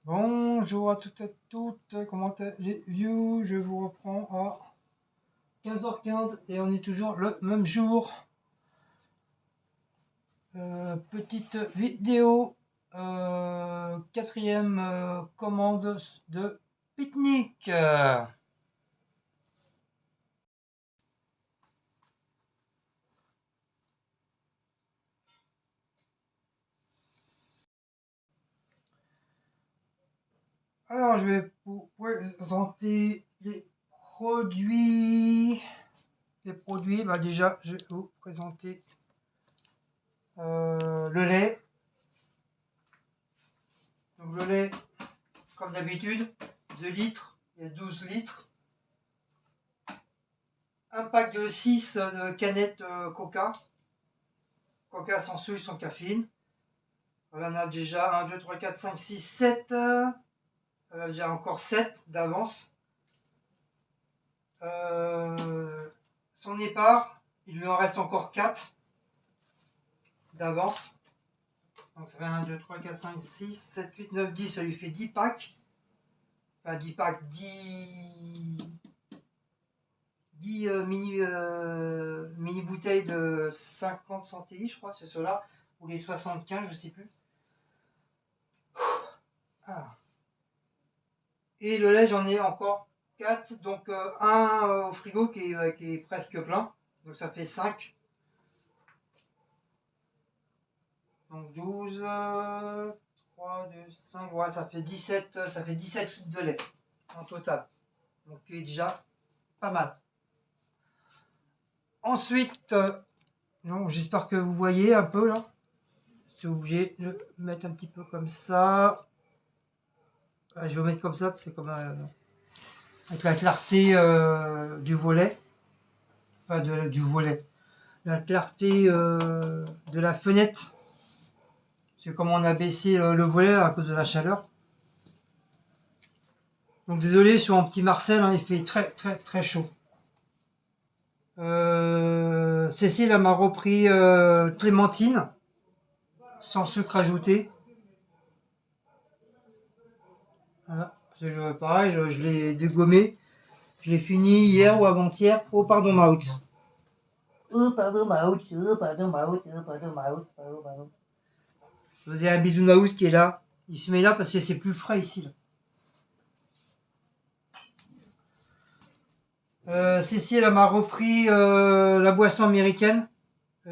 Bonjour à toutes et toutes, comment allez-vous? Je vous reprends à 15h15 et on est toujours le même jour. Petite vidéo, quatrième commande de pique-nique. Alors je vais vous présenter les produits. Bah déjà je vais vous présenter le lait. Donc le lait, comme d'habitude, 2 litres et 12 litres. Un pack de 6 de canettes Coca. Coca sans sucre, sans caféine. Voilà, on a déjà 1, 2, 3, 4, 5, 6, 7. Déjà encore 7 d'avance. Son épart, il lui en reste encore 4 d'avance. Donc ça fait 1, 2, 3, 4, 5, 6, 7, 8, 9, 10. Ça lui fait 10 packs. Enfin 10 packs, 10 mini bouteilles de 50 centilitres, je crois, c'est cela, ou les 75, je sais plus. Ah. Et le lait, j'en ai encore 4, donc un au frigo qui est presque plein, donc ça fait 5. Donc 12, 3, 2, 5, ouais, ça fait 17 litres de lait en total, donc qui est déjà pas mal. Ensuite, j'espère que vous voyez un peu là. Je suis obligé de mettre un petit peu comme ça. Je vais mettre comme ça, c'est comme avec la clarté du volet, enfin du volet, la clarté de la fenêtre. C'est comme on a baissé le volet à cause de la chaleur. Donc désolé sur un petit Marcel, hein, il fait très très très chaud. Cécile elle m'a repris clémentine sans sucre ajouté. Voilà. Pareil, je l'ai dégommé. Je l'ai fini hier ou avant-hier. Oh pardon Maout. Oh pardon Maout. Oh pardon Maout. Oh pardon Maout. Pardon. Je vous ai un bisou Maout qui est là. Il se met là parce que c'est plus frais ici. Là. Cécile elle m'a repris la boisson américaine.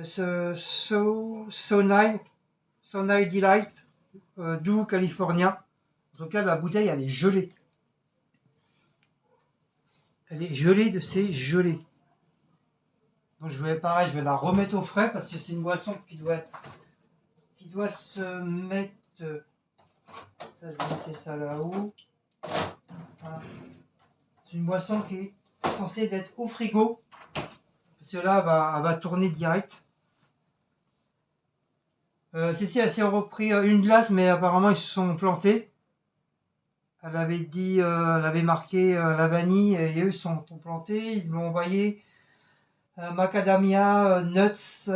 Sonai Delight. Doux California. En tout cas la bouteille elle est gelée. Elle est gelée de ces gelées. Donc je vais pareil, je vais la remettre au frais parce que c'est une boisson qui doit se mettre. Ça, je vais mettre ça là-haut. Voilà. C'est une boisson qui est censée être au frigo. Parce que là, elle va tourner direct. Cécile, elle s'est repris une glace, mais apparemment, ils se sont plantés. Elle avait dit, elle avait marqué la vanille, et eux, ils sont plantés. Ils m'ont envoyé macadamia, nuts,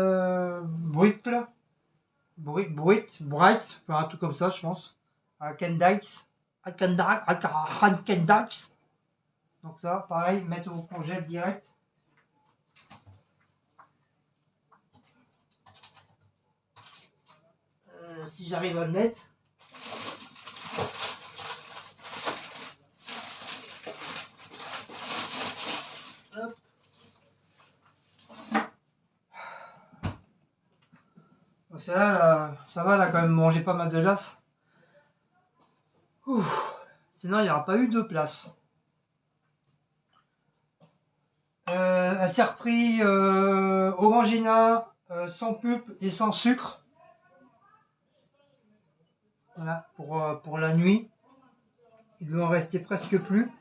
bright, un truc comme ça, je pense. Candice. Donc ça, pareil, mettre au congèle direct. Si j'arrive à le mettre. Hop. Donc là, ça va, là, quand même mangé pas mal de glace. Sinon, il n'y aura pas eu de place. Elle s'est repris Orangina sans pulpe et sans sucre. Voilà, pour la nuit. Il lui en restait presque plus.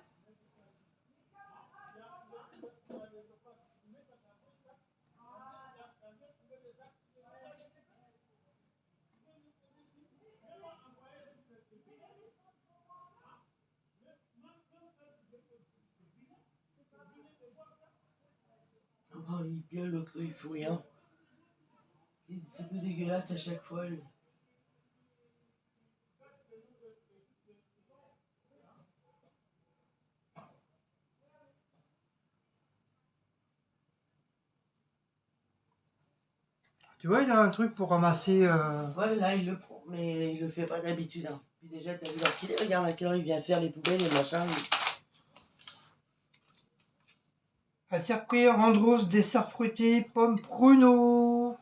Oh, il gueule, l'autre il fout rien. C'est tout dégueulasse à chaque fois. Lui. Tu vois, il a un truc pour ramasser. Ouais, là, il le prend, mais il le fait pas d'habitude. Hein. Puis déjà, t'as vu l'heure qu'il est, regarde à quelle heure il vient faire les poubelles et machin. À surpris, Andros, dessert fruité, pomme pruneau.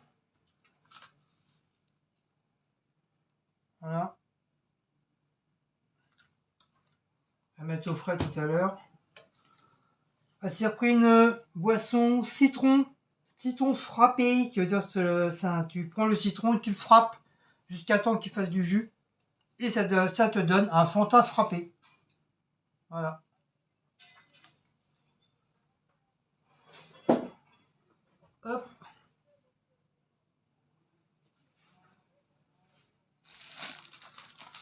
Voilà. On va mettre au frais tout à l'heure. À surpris, une boisson citron. Citron frappé, qui veut dire que tu prends le citron et tu le frappes jusqu'à temps qu'il fasse du jus. Et ça te donne un Fanta frappé. Voilà. Hop.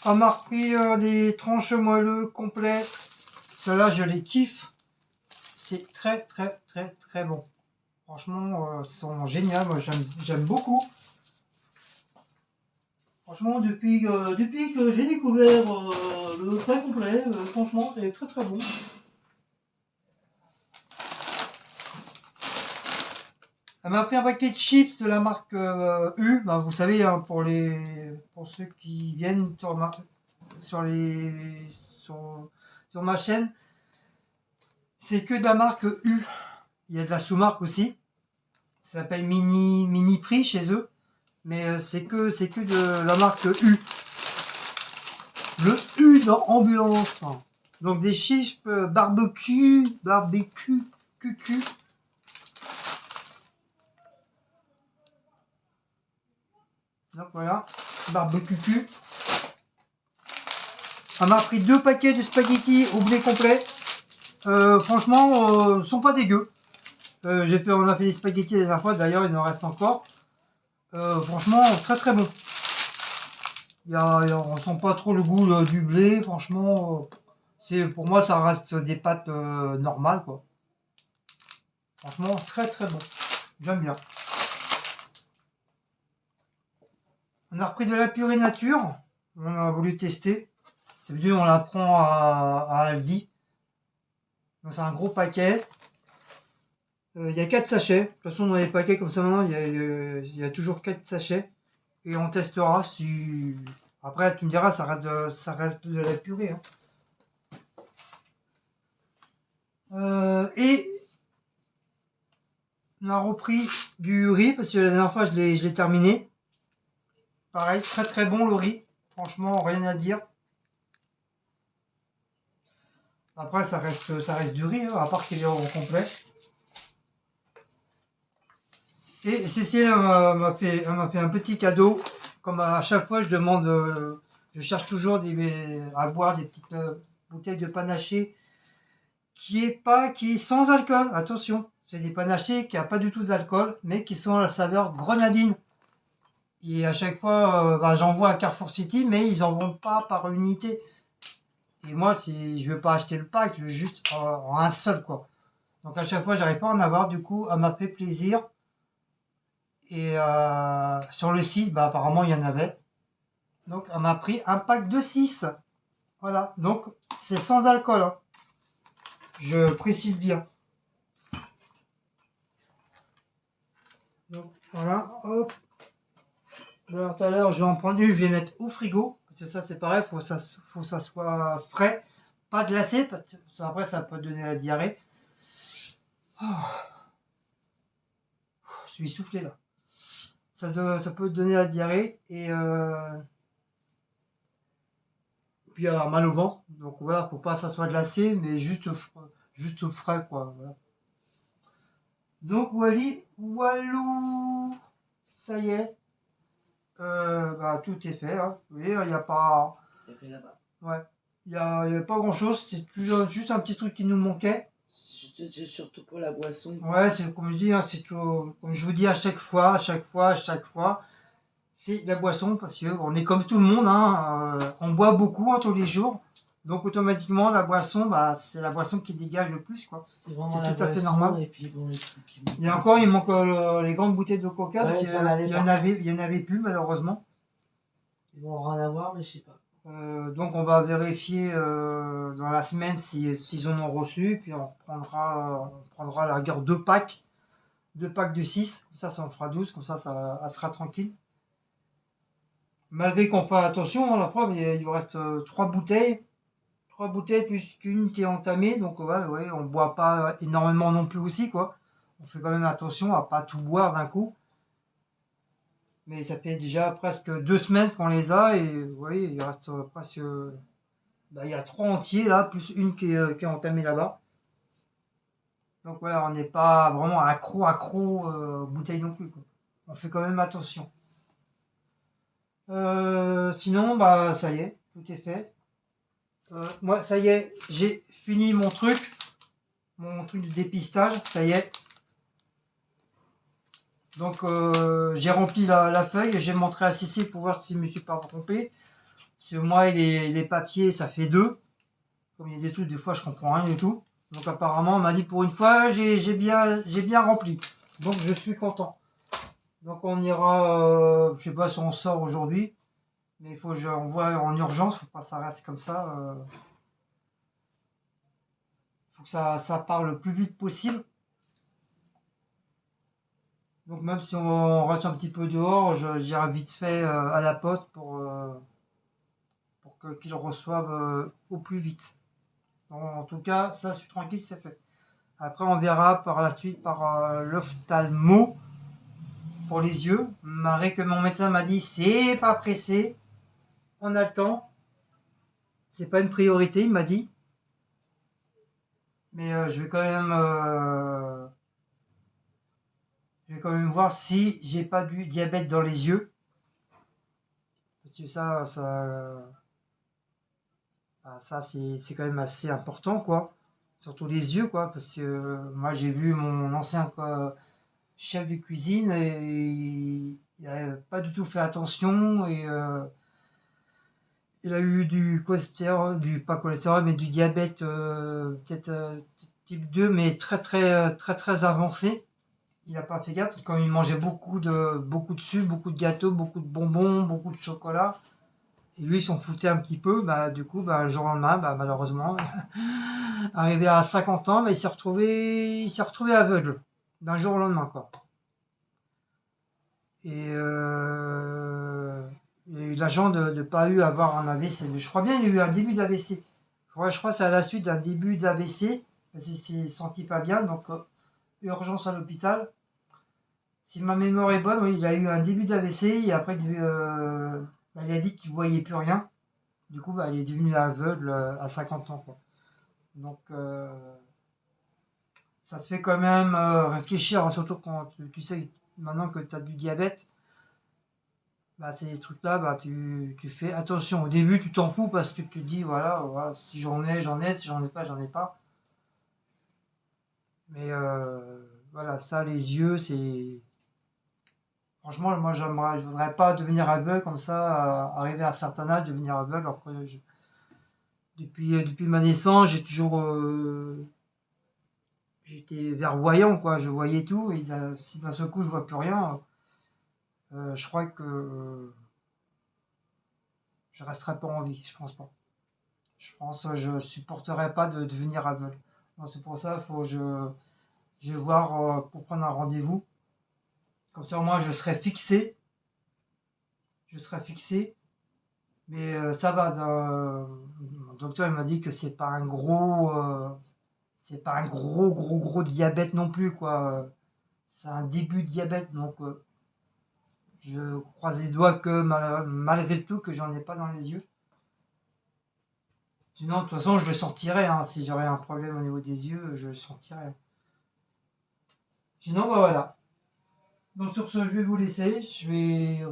On m'a repris des tranches moelleux complets. Ceux-là, je les kiffe. C'est très, très, très, très bon. Franchement, ils sont géniaux. Moi, j'aime beaucoup. Franchement, depuis que j'ai découvert le très complet, franchement, c'est très, très bon. Elle m'a pris un paquet de chips de la marque U. Bah, vous savez, hein, pour ceux qui viennent sur ma chaîne, c'est que de la marque U. Il y a de la sous-marque aussi. Ça s'appelle Mini Prix chez eux. Mais c'est que de la marque U. Le U dans ambulance. Donc des chips barbecue, QQ. Donc voilà, barbecue. On m'a pris 2 paquets de spaghettis au blé complet. Franchement, sont pas dégueux. On a fait des spaghettis la dernière fois, d'ailleurs il en reste encore. Franchement, très très bon. On sent pas trop le goût du blé, franchement. Pour moi, ça reste des pâtes normales, quoi. Franchement, très très bon. J'aime bien. On a repris de la purée nature. On a voulu tester. D'habitude, on la prend à Aldi. Donc, c'est un gros paquet. Il y a 4 sachets. De toute façon, dans les paquets comme ça, maintenant, il y a toujours 4 sachets. Et on testera si. Après, tu me diras, ça reste de la purée. Hein. Et on a repris du riz parce que la dernière fois, je l'ai terminé. Pareil, très très bon le riz. Franchement, rien à dire. Après, ça reste du riz, hein, à part qu'il est au complet. Et Cécile elle m'a fait un petit cadeau. Comme à chaque fois, je cherche toujours à boire des petites bouteilles de panaché qui est sans alcool. Attention, c'est des panachés qui n'ont pas du tout d'alcool, mais qui sont à la saveur grenadine. Et à chaque fois, j'en vois à Carrefour City, mais ils en vendent pas par unité. Et moi, si je veux pas acheter le pack, je veux juste en un seul, quoi. Donc à chaque fois, j'arrive pas à en avoir. Du coup, elle m'a fait plaisir. Et sur le site, apparemment, il y en avait. Donc, elle m'a pris un pack de 6. Voilà. Donc, c'est sans alcool. Hein. Je précise bien. Donc, voilà. Hop. Alors, tout à l'heure, je vais en prendre une. Je vais mettre au frigo. Parce que ça, c'est pareil. Faut que ça soit frais. Pas glacé. Parce que après, ça peut donner la diarrhée. Oh. Je suis essoufflé là. Ça peut donner la diarrhée. Et puis avoir mal au ventre. Donc voilà, faut pas que ça soit glacé, mais juste frais, quoi. Voilà. Donc Walou, ça y est, tout est fait. Hein. Vous voyez, il n'y a pas, T'as fait là-bas. ouais, il y a pas grand-chose. C'est juste un petit truc qui nous manquait. C'est surtout pour la boisson. Ouais, c'est comme je dis, hein, c'est tout, comme je vous dis à chaque fois, c'est la boisson parce que on est comme tout le monde, hein, on boit beaucoup hein, tous les jours. Donc automatiquement la boisson, c'est la boisson qui dégage le plus quoi. C'est vraiment C'est la tout à fait boisson, normal. et puis bon, les trucs qui Il y a encore, il manque les grandes bouteilles de coca. Ouais, Parce ça n'avait il y pas. en avait plus malheureusement. Ils vont en avoir, mais je sais pas. Donc on va vérifier dans la semaine s'ils en ont reçu, puis on prendra à la rigueur 2 packs 2 packs de 6, comme ça en fera 12, comme ça, elle sera tranquille. Malgré qu'on fait attention, la preuve, il vous reste 3 bouteilles. 3 bouteilles plus qu'une qui est entamée, donc ouais, on boit pas énormément non plus aussi, quoi. On fait quand même attention à pas tout boire d'un coup. Mais ça fait déjà presque 2 semaines qu'on les a et vous voyez, il reste presque. Il y a 3 entiers là, plus une qui est entamée là-bas. Donc voilà, on n'est pas vraiment accro bouteille non plus, quoi. On fait quand même attention. Sinon, bah ça y est, tout est fait. Moi, ça y est, j'ai fini mon truc de dépistage, ça y est. Donc j'ai rempli la feuille et j'ai montré à Cécile pour voir si je me suis pas trompé. Parce que moi et les papiers, ça fait 2. Comme il y a des trucs, des fois je comprends rien du tout. Donc apparemment, on m'a dit pour une fois, j'ai bien rempli. Donc je suis content. Donc on ira, je sais pas si on sort aujourd'hui, mais il faut que j'envoie en urgence, faut pas que ça reste comme ça. Faut que ça part le plus vite possible. Donc même si on reste un petit peu dehors, j'irai vite fait à la poste pour qu'ils le reçoivent au plus vite. Donc, en tout cas, ça, je suis tranquille, c'est fait. Après, on verra par la suite par l'ophtalmo pour les yeux. Malgré que mon médecin m'a dit, c'est pas pressé, on a le temps, c'est pas une priorité, il m'a dit. Mais je vais quand même voir si j'ai pas du diabète dans les yeux. Parce que ça c'est quand même assez important, quoi. Surtout les yeux, quoi. Parce que moi, j'ai vu mon ancien chef de cuisine et il n'avait pas du tout fait attention et il a eu du cholestérol, pas cholestérol, mais du diabète peut-être type 2, mais très avancé. Il n'a pas fait gaffe parce que comme il mangeait beaucoup de sucre, beaucoup de gâteaux, beaucoup de bonbons, beaucoup de chocolat, et lui il s'en foutait un petit peu, bah, du coup, bah, le jour au lendemain, bah, malheureusement, arrivé à 50 ans, bah, il s'est retrouvé aveugle d'un jour au lendemain, quoi. Et il a eu la chance de ne pas avoir un AVC. Mais je crois bien qu'il y a eu un début d'AVC. Ouais, je crois que c'est à la suite d'un début d'AVC. Parce qu'il s'est senti pas bien, donc urgence à l'hôpital. Si ma mémoire est bonne, oui, il a eu un début d'AVC et après il a dit qu'il ne voyait plus rien. Du coup, bah, il est devenu aveugle à 50 ans, quoi. Donc ça te fait quand même réfléchir, hein, surtout quand tu sais maintenant que tu as du diabète. Bah, ces trucs-là, bah, tu fais attention. Au début, tu t'en fous parce que tu te dis, voilà, voilà, si j'en ai, si j'en ai pas, j'en ai pas. Mais voilà, ça, les yeux, c'est. Franchement, moi, je voudrais pas devenir aveugle comme ça, arriver à un certain âge, devenir aveugle. Alors que depuis ma naissance, j'étais vervoyant, quoi. Je voyais tout. Et si d'un seul coup, je vois plus rien, je crois que je resterai pas en vie. Je pense pas. Je pense que je supporterais pas de devenir aveugle. Donc c'est pour ça, je vais voir pour prendre un rendez-vous. Comme ça, au moins, je serai fixé. Je serai fixé. Mais ça va. Le docteur il m'a dit que c'est pas un gros diabète non plus, quoi. C'est un début de diabète, donc je croise les doigts que malgré tout que j'en ai pas dans les yeux. Sinon, de toute façon, je le sortirais, hein. Si j'aurais un problème au niveau des yeux, je le sortirais. Sinon, bah voilà. Donc sur ce, je vais vous laisser. J'ai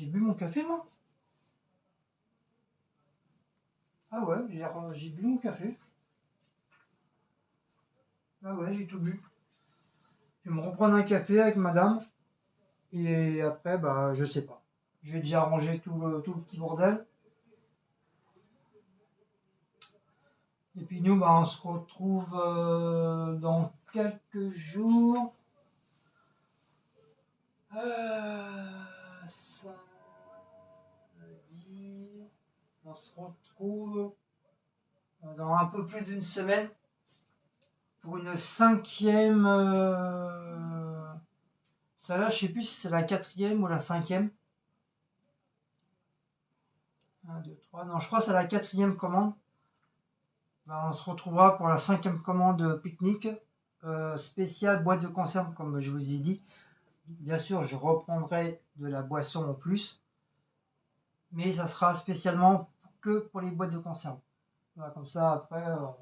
bu mon café, moi. Ah ouais, j'ai bu mon café. Ah ouais, j'ai tout bu. Je vais me reprendre un café avec madame. Et après, bah, je sais pas. Je vais déjà ranger tout le petit bordel. Et puis nous, bah, on se retrouve dans quelques jours. Samedi. On se retrouve dans un peu plus d'une semaine pour une cinquième. Celle-là, je sais plus si c'est la quatrième ou la cinquième. 1, 2, 3. Non, je crois que c'est la quatrième commande. Ben, on se retrouvera pour la cinquième commande pique-nique. Spéciale boîte de conserve, comme je vous ai dit. Bien sûr, je reprendrai de la boisson en plus. Mais ça sera spécialement que pour les boîtes de conserve. Voilà, comme ça, après, on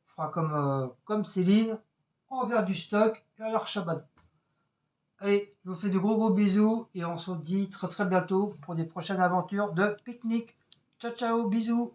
fera comme Céline. On va faire du stock et alors Shabbat. Allez, je vous fais de gros bisous et on se dit très très bientôt pour des prochaines aventures de pique-nique. Ciao ciao, bisous.